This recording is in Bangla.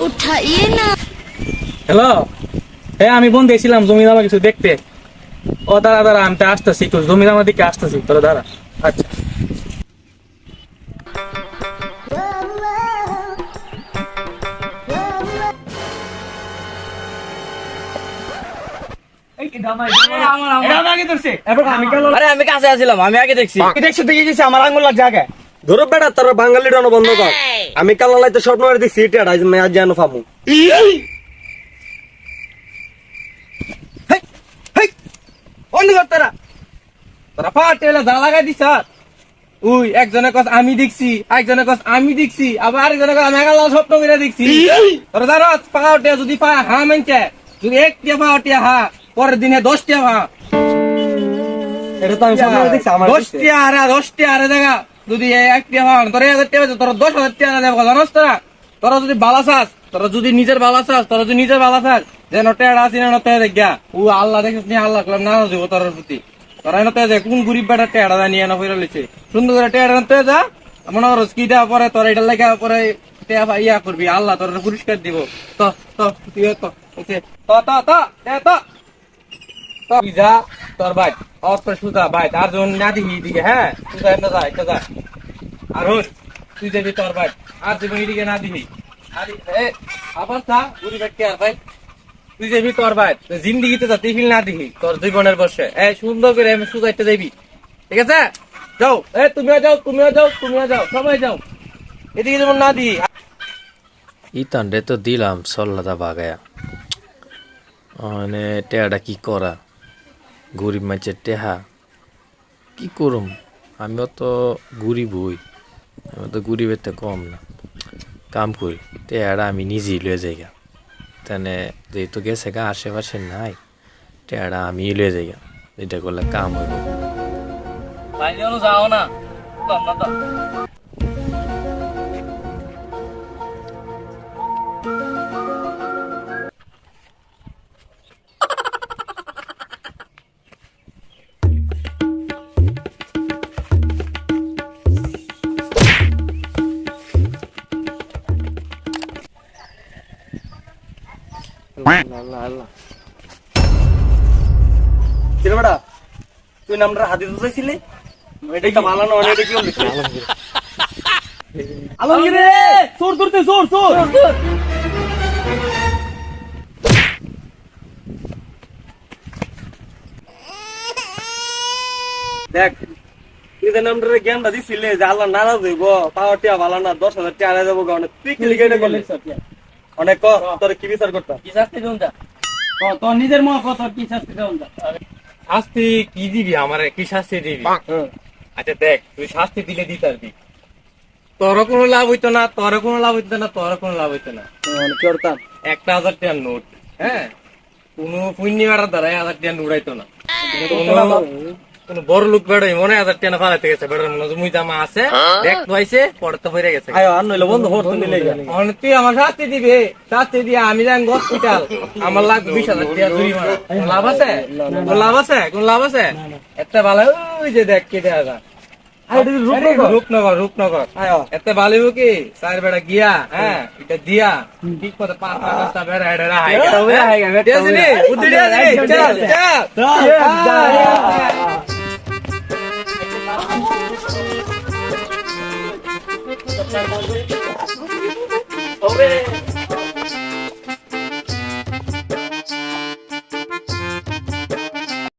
उठाइए ना। হ্যালো, হ্যাঁ আমি বোন দেখছিলাম জমি জমা কিছু দেখতে। ও দাঁড়া দাঁড়া, আমি তো আসতেছি, একটু জমি জমা দিকে আসতেছি, তোরা দাঁড়া। আচ্ছা আমি কাছে আছিলাম, আমি আগে দেখছি। আমার আঙুল লাগছে আগে। ধরো বেটা তোর বাঙালি ডানো বন্ধ কর। আমি কাল লাইতে স্বপ্ন করে দেখছি এটা আজ জানো ফামু। তোরা ফাটেলা যা লাগাই দিছ। উই একজনে কস আমি দেখছি, একজনে কস আমি দেখছি, আবার আরেকজনে কস আমি একালা স্বপ্ন করে দেখছি। তোরা জানো পাওয়াটে যদি পা হা মানছে, যদি একটা পাওয়াটে হা পরের দিনে 10টা হা। এটা তো আমি স্বপ্ন করে দেখছি আমার 10টা আরে দেখা যদি একটা হা তোরা 1000 টাকা তোরা 10,000 টাকা দেব জানোস তোরা। তোরা যদি বালাসাস, তোরা যদি নিজের বালাসাস, তোরা যদি নিজের বালাসাস যে নটেড়া আছে না নটে দেখা ও আল্লাহ দেখিস নি আল্লাহ কলম না দিব তোর প্রতি। তোরা নতে যে কোন গরিব বেটা টেড়া নিয়ে না ফিরে লিছে সুন্দর করে টেড়া নতে যা মনে করস কি দেওয়া পরে তোর এটা লেখা পরে ইয়া করবি আল্লাহ তোর পুরস্কার দিব। তো তো তুই তো তো তো তো দে তো তো যা তোর ভাই অত সুজা ভাই তার জন্য না দিবি দিকে। হ্যাঁ সুজা না যা এটা যা আর হোস তুই যাবি তোর ভাই আর দিবি এদিকে না দিবি। আরে এ আবার তা গরিব কে আর ভাই তুই যাবি তোর ভাই জিন্দিগিতে যা টিফিল না দিবি তোর জীবনের বর্ষে এই সুন্দর করে আমি সুজাইতে যাবি। ঠিক আছে যাও, এ তুমিও যাও, তুমিও যাও, তুমিও যাও, সবাই যাও, এদিকে যেমন না দিই। ইতানরে তো দিলাম সল্লাদা বাগায়া মানে টেহাটা কি করা গরিব মানুষের টেহা কি করুম। আমিও তো গরিব হই, আমি তো গরিবের তো কম না। কাম করি টেহাটা আমি নিজেই লয়ে যাইগা, তাহলে যেহেতু গেছে গা আশেপাশে নাই টেহাটা আমি লয়ে যাইগা, এটা করলে কাম হইব। ভাই যাও না তো কিরে বেটা তুই নামটা হাদিস বুঝাইছিলি এটা তো ভালো না অনেক কি লিখছিস আলমগীর রে চোর ধরতে চোর চোর দেখ তুই যে নামটা জ্ঞানটা দিছিলি যে আল্লাহ নারাজ হইব পাওয়ার টিয়া ভালো না 10,000 টাকা দেবো গানে তুই কি লিখে এটা করলি অনেক তোর কি বিচার করতাম কি শাস্তি দেন যা তো নিজের মত কত কি শাস্তি দেন যা শাস্তি কি দিবি আমারে কি শাস্তি দিবি। আচ্ছা দেখ তুই শাস্তি দিলে দিতে পারবি, তোর কোনো লাভ হইতো না, তোর কোনো লাভ হইতো না, তোর কোনো লাভ হইতো না। কি করতাম 1,000 টাকার নোট, হ্যাঁ কোনো পূর্ণিমার দ্বারা 1,000 টাকা উড়াইতো না। কোন বড় লোক বেড়াই মনে 1,000 টাকা ফালাইতে গেছে বেড়ার মনে মুই জামা আছে দেখ পাইছে পড়তে হয়ে গেছে। আয় আর নইলে বন্ধ হতো নিলে তুই আমার শাস্তি দিবে, শাস্তি দিয়ে আমি যাই হসপিটাল আমার লাখ 20,000 টাকা জরিমানা। কোন লাভ আছে? কোন লাভ আছে? কোন লাভ আছে? একটা ভালো ওই যে দেখ কেটে আসা রূপনগর রূপনগর এত ভালো কি চার বেড়া গিয়া হ্যাঁ এটা দিয়া ঠিক মতো 5-5টা বেড়া এটা